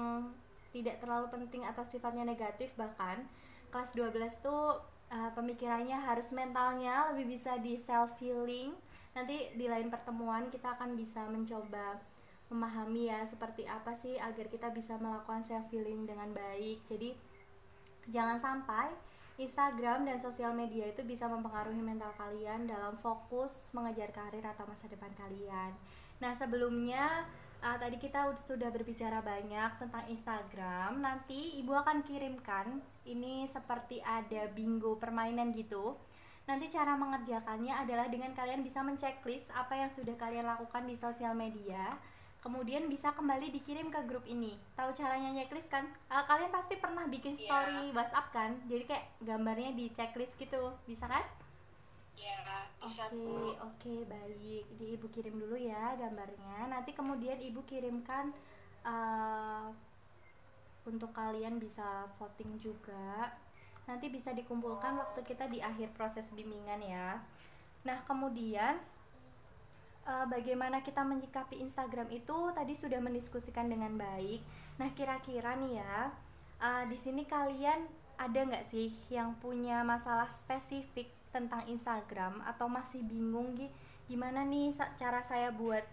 tidak terlalu penting atau sifatnya negatif bahkan. kelas 12 tuh pemikirannya harus mentalnya lebih bisa di self healing. Nanti di lain pertemuan kita akan bisa mencoba memahami ya seperti apa sih agar kita bisa melakukan self healing dengan baik. Jadi jangan sampai Instagram dan sosial media itu bisa mempengaruhi mental kalian dalam fokus mengejar karir atau masa depan kalian. Nah, sebelumnya tadi kita sudah berbicara banyak tentang Instagram. Nanti Ibu akan kirimkan ini seperti ada bingo permainan gitu. Nanti cara mengerjakannya adalah dengan kalian bisa menceklis apa yang sudah kalian lakukan di sosial media. Kemudian bisa kembali dikirim ke grup ini. Tahu caranya checklist kan? Kalian pasti pernah bikin story WhatsApp kan? Jadi kayak gambarnya di checklist gitu. Bisa kan? Ya, bisa Bu. Oke, baik. Jadi Ibu kirim dulu ya gambarnya. Nanti kemudian Ibu kirimkan untuk kalian bisa voting juga. Nanti bisa dikumpulkan waktu kita di akhir proses bimbingan ya. Nah, kemudian bagaimana kita menyikapi Instagram itu tadi sudah mendiskusikan dengan baik. Nah, kira-kira nih ya, di sini kalian ada nggak sih yang punya masalah spesifik tentang Instagram atau masih bingung gimana nih cara saya buat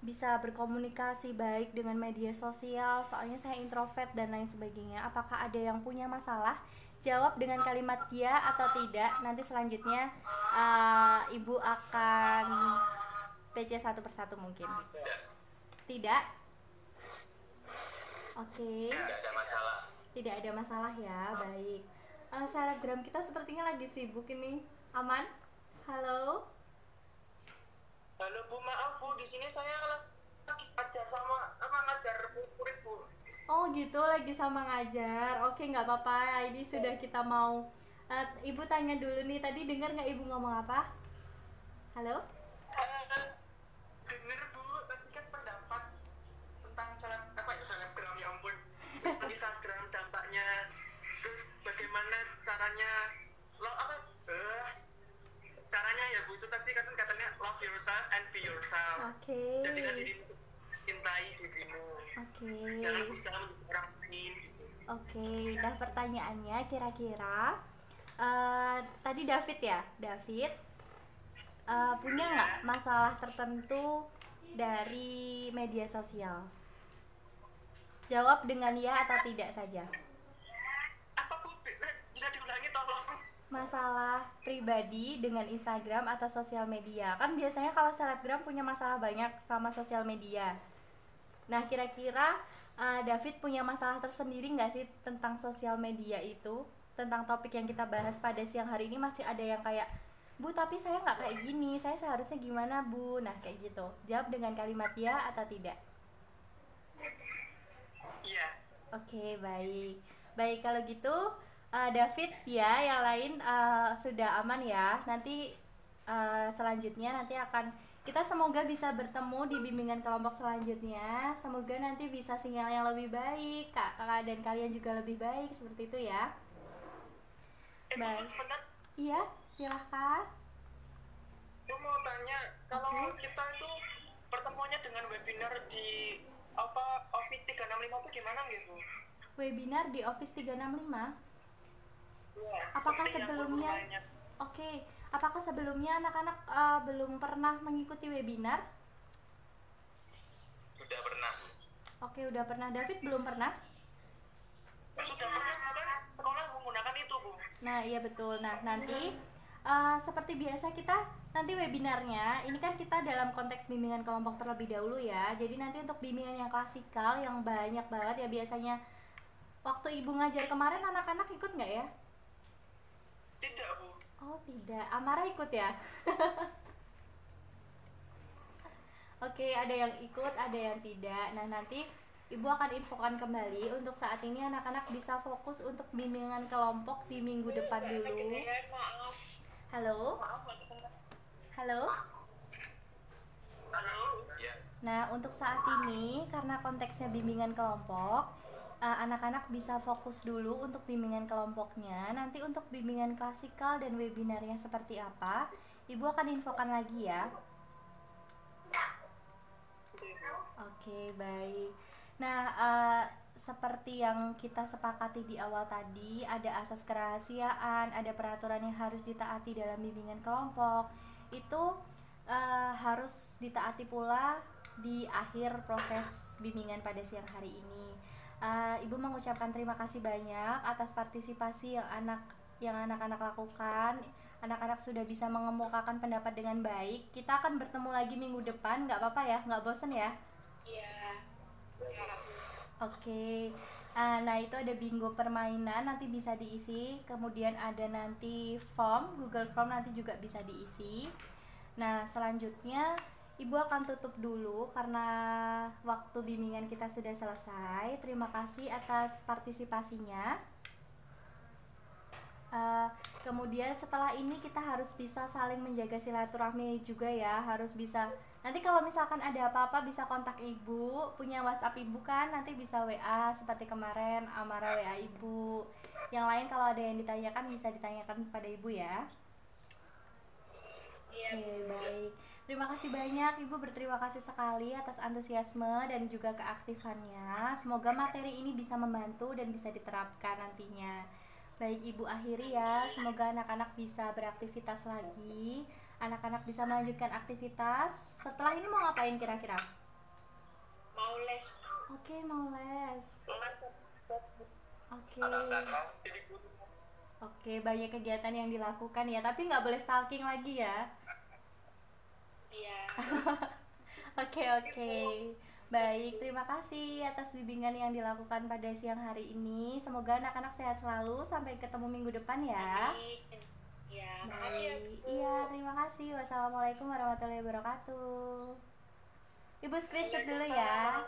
bisa berkomunikasi baik dengan media sosial, soalnya saya introvert dan lain sebagainya. Apakah ada yang punya masalah? Jawab dengan kalimat ya atau tidak. Nanti selanjutnya Ibu akan PC satu persatu mungkin. Tidak? Oke. Tidak ada masalah. Tidak ada masalah ya, baik. Selebgram kita sepertinya lagi sibuk ini. Aman? Halo? Halo Bu, maaf Bu, di sini saya lagi ngajar murid Bu. Oh gitu, lagi sama ngajar. Oke, nggak apa-apa. Ini sudah kita mau. Ibu tanya dulu nih, tadi dengar nggak Ibu ngomong apa? Halo? Dengar Bu, tadi kan pendapat tentang selebgram, ya ampun, tentang Instagram dampaknya, terus bagaimana caranya caranya ya Bu, itu tadi kan katanya love yourself and be yourself. Oke. Jadi kan dirimu cintai dirimu. Oke. Jangan berusaha menjadi orang lain gitu. Oke, nah pertanyaannya kira-kira tadi David ya, David punya nggak masalah tertentu dari media sosial? Jawab dengan ya atau tidak saja. Apa Bu? Bisa diulangi tolong? Masalah pribadi dengan Instagram atau sosial media. Kan biasanya kalau selebgram punya masalah banyak sama sosial media. Nah, kira-kira David punya masalah tersendiri nggak sih tentang sosial media itu? Tentang topik yang kita bahas pada siang hari ini masih ada yang kayak, Bu, tapi saya nggak kayak gini, saya seharusnya gimana, Bu? Nah, kayak gitu. Jawab dengan kalimat ya atau tidak. Iya. Oke, baik. Baik, kalau gitu David ya, yang lain sudah aman ya. Nanti selanjutnya nanti akan kita semoga bisa bertemu di bimbingan kelompok selanjutnya. Semoga nanti bisa sinyal yang lebih baik, kakak dan kalian juga lebih baik seperti itu ya. Baik. Sebentar, Iya, silahkan. aku mau tanya, kalau Oke. kita itu pertemuannya dengan webinar di Office 365 itu gimana gitu? Webinar di Office 365. Ya, Apakah seperti yang sebelumnya? guru lainnya. Oke, apakah sebelumnya anak-anak belum pernah mengikuti webinar? Sudah pernah. Oke, udah pernah. David belum pernah? Sudah pernah, bukan sekolah menggunakan itu Bu? Nah, iya betul. Nah, nanti seperti biasa kita nanti webinarnya, ini kan kita dalam konteks bimbingan kelompok terlebih dahulu ya. Jadi nanti untuk bimbingan yang klasikal yang banyak banget ya biasanya waktu Ibu ngajar kemarin anak-anak ikut nggak ya? Tidak Bu. Oh tidak, Amara ikut ya? Oke, ada yang ikut, ada yang tidak. Nah, nanti Ibu akan infokan kembali. Untuk saat ini anak-anak bisa fokus untuk bimbingan kelompok di minggu depan dulu. Maaf. Halo? Halo? Halo. Ya. Nah, untuk saat ini karena konteksnya bimbingan kelompok, anak-anak bisa fokus dulu untuk bimbingan kelompoknya. Nanti untuk bimbingan klasikal dan webinarnya seperti apa, Ibu akan infokan lagi ya. Oke, baik. Nah, seperti yang kita sepakati di awal tadi, ada asas kerahasiaan, ada peraturan yang harus ditaati dalam bimbingan kelompok. Itu harus ditaati pula di akhir proses bimbingan pada siang hari ini. Ibu mengucapkan terima kasih banyak atas partisipasi yang anak-anak lakukan. Anak-anak sudah bisa mengemukakan pendapat dengan baik. Kita akan bertemu lagi minggu depan, nggak apa-apa ya? Nggak bosen ya? Iya. Oke. Nah, itu ada bingo permainan, nanti bisa diisi. Kemudian ada nanti form, Google Form nanti juga bisa diisi. Nah, selanjutnya Ibu akan tutup dulu karena waktu bimbingan kita sudah selesai. Terima kasih atas partisipasinya. Kemudian setelah ini kita harus bisa saling menjaga silaturahmi juga ya. Harus bisa, nanti kalau misalkan ada apa-apa bisa kontak Ibu. Punya WhatsApp Ibu kan, nanti bisa WA seperti kemarin Amara WA Ibu. Yang lain kalau ada yang ditanyakan bisa ditanyakan kepada Ibu ya. Oke, baik. Terima kasih banyak, Ibu berterima kasih sekali atas antusiasme dan juga keaktifannya. Semoga materi ini bisa membantu dan bisa diterapkan nantinya. Baik, Ibu akhiri ya. Semoga anak-anak bisa beraktivitas lagi. Anak-anak bisa melanjutkan aktivitas. Setelah ini mau ngapain kira-kira? Mau les. Oke, mau les. Oke. Oke, banyak kegiatan yang dilakukan ya. Tapi nggak boleh stalking lagi ya. Iya. Oke. Baik, terima kasih atas bimbingan yang dilakukan pada siang hari ini. Semoga anak-anak sehat selalu. Sampai ketemu minggu depan ya. Iya, makasih ya, Baik. Bu. Iya, terima kasih. Wassalamualaikum warahmatullahi wabarakatuh. Ibu screenshot dulu ya.